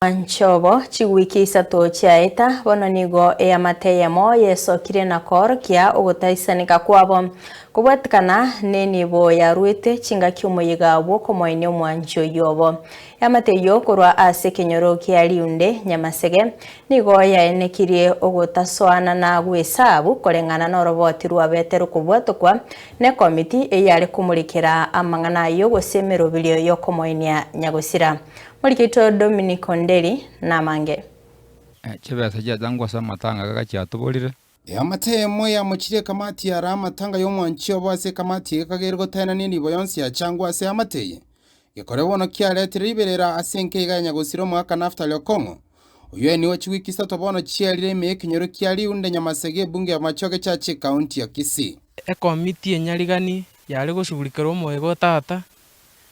Anchobo chigwiki isato chiaita bono nigo eamateyemo yesokire na kor kia ogotaisanika kwabo kubwatikana nenibo yarwete chingaki omoyiga bwokomoine omwancho yobo yamateyo korwa ase kenyoro kia Liunde Nyamasege nigo yaenekirie ogotasoana na gwesabu koreng'ana na oroboti rwabete rukobwatokwa ne komiti eyare kumurikira amang'ana yo gosemero bilio yokomoinia nyagosira Morikito Dominic Onderi na mange. Chibesa chia zangwa sa matanga kaka chia tubolire. Amatemo ya mochire kamati ya ramatanga y'omwancho bose kamati kagergo tena nini boyonsi ya changwa se amateye. Yekorewono kia letriberera asenke ganya gosiro mwaka nafta lyokongo. Uyo ni wachiwiki sato bono chia lireme kinyoro kia Liunde Nyamasege bunge ya machoke chache kaunti ya Kisii. Komiti enyarigani yari gushugulikira omoego tata.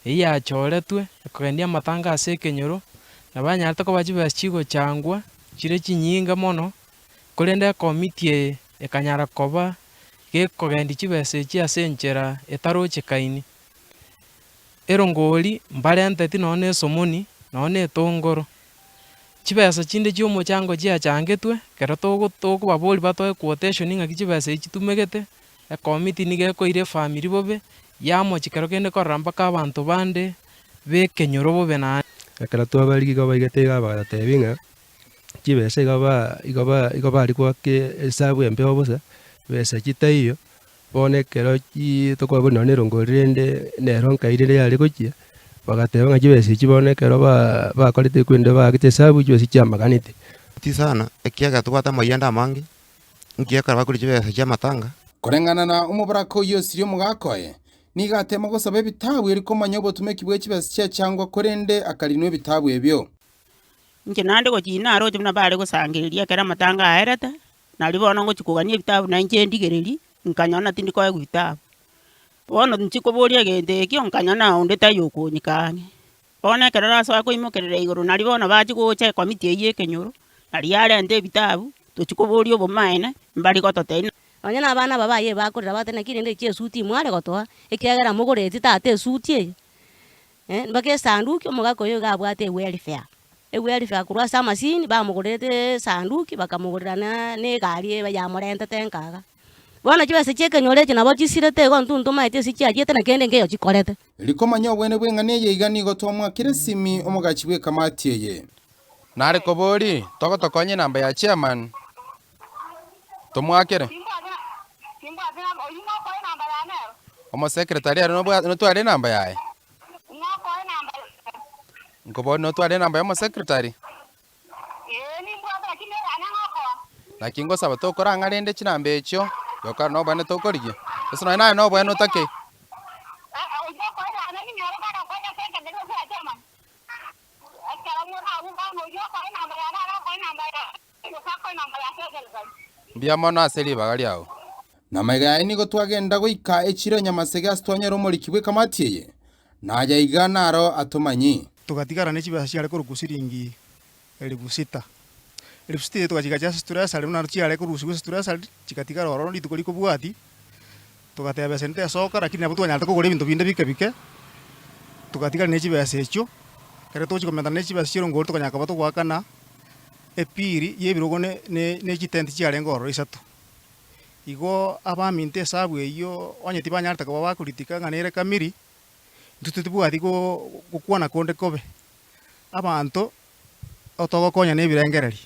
Iya choretwe kogendia matanga ase kenyoro nabanyarta ko bachibesa chigo changwa chire chinyinga mono korende komiti ekanyara koba ge kogendi chibesa chi ase nchera etaroche kaini erongoli mbarente ti none somoni none tongoro chibesa chinde chiomo chango chia changetwe kero togo baboli batoe quotation ngaki chibesa chitumegete komiti nige koire family bobe yamo chikero kende koramba ka abantu bande be kenyoro bobe na akara twabaliki ko baigete ba tebinga chibese igaba alikuwa ke hesabu empe obosa besa chitaiyo bone kero chi tokwa bono ne rongorende ne ronka ire yale kochia bagateba chibese chibone kero ba kolite kwende ba kite hesabu chibese chamaganite ti sana ekiaga tubata moyanda mangi ngieka bakuri chibese chamatanga koreng'ana na umubarako yosirio mugakoye nigatema gosaba ebitabu eriko manyobo tumekibwe chibesa chia changwa korende akarinwe ebitabu ebyo nje nande go chinaro chimna bare gosangiriria kera matanga aereta nalibona ngo chikugania ebitabu na nje ndigereri nkanyona tindi koye ebitabu bono nchikoboria gende ekio nkanyona onde tayo kunyikane bona kera raso akoimokerera iguru nalibona bachi gocha komiti eye kenyoro naliare ande ebitabu tochikoboria obomaene mbari gototeina Onyana abana babaye bakorera batene kirinde kie suti mware gotoa ekiagera mugoreti tate suti mbake sanduki omugakoyo gabwate welfare kurwa samasini bamugorete sanduki bakamugorana ne gari bayamorente tenkaga bona chibese chekenyoreche nabo chisirete go ntuntu maite sichiagete na kende ngeyo chikorete liko manyo bwene bweng'ane yeigani gotomwa kiresimi omugachi bwe kamati eye nare kobori tokonye namba ya chairman tomwakere Omo secretary no twale namba yae. Ngobo no twale namba ya mo secretary. Lakini ngo saba to koranga rende chinambe echo. Yoka no bane to korige. Eso no no bane take. Bia mono aseli bagali yao. Na maiga enigo twagenda goika echiro Nyamasege astwanya romorikibwe kamati eye naja igana aro atomanyi tugatigara n'ekibesa cyare kurugusiringi 6,000 elipsite tugachiga cha stress ali na chiare kurugusiga stress ali chikatigara oro ndi tukoliko bwati tugateba sente soka lakini abo twanyalta kugora ibintu binde bike tugatigara n'ekibesa ekyo kare tochikomenta n'ekibesa kiro ngoro tukanyaka bato gwakana epiri yebirogo ne chitenti chiare ngoro isatu igo abaminte sabu eyo onyeti banyarta ko bakuritika nganere kamiri tututubwati go gukwana konde kobe abantu otogo konya ne birengereri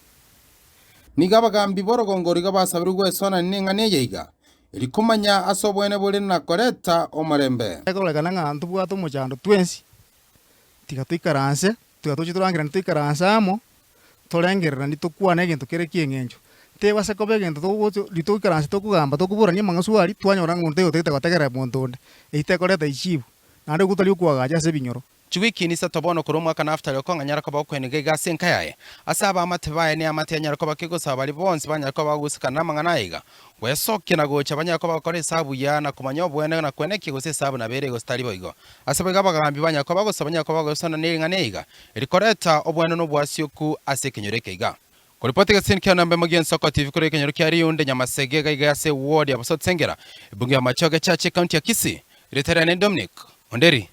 nigabagambi borogongori gabasabiri gwesona ning'ane yeiga ilikumanya asobwene buli na koreta omorembe ekolegana ng'antu bwato mochando twensi tiga tuikaranse turangira ntuikaransa amo torengerera nitukwana egento kere kieng'encho teba se kobe gento to lituikaranse tokugamba tokuburania mangaswari twanyora ngunte otete gotegera montonde eite koreta ichibu nande gutali ukwaga se binyoro Chwiki ni satobono kurumwa kana after yoko nganyara koba kwenege gasenka yae asaba amatebaye ni amate nyara koba kigo sabali bonsi banyara koba gusikana manganayiga wesoke na gocha banyara koba kore sabu yana kumanyo bwene na kweneke gose sabu na bere gostali boigo asaba gabagambi banyara koba gosabanya koba gosona neringaneyiga elikoreta obwene no bwasyoku asekenyoreke iga Kuripoti gasini kia nambe Mugian Soko TV kure kenyoro kia Liunde Nyamasege gaiga se ward ya Basot Sengera ibunge ya Machoge Chache kaunti ya Kisii. Ilitarea ni Dominic Onderi.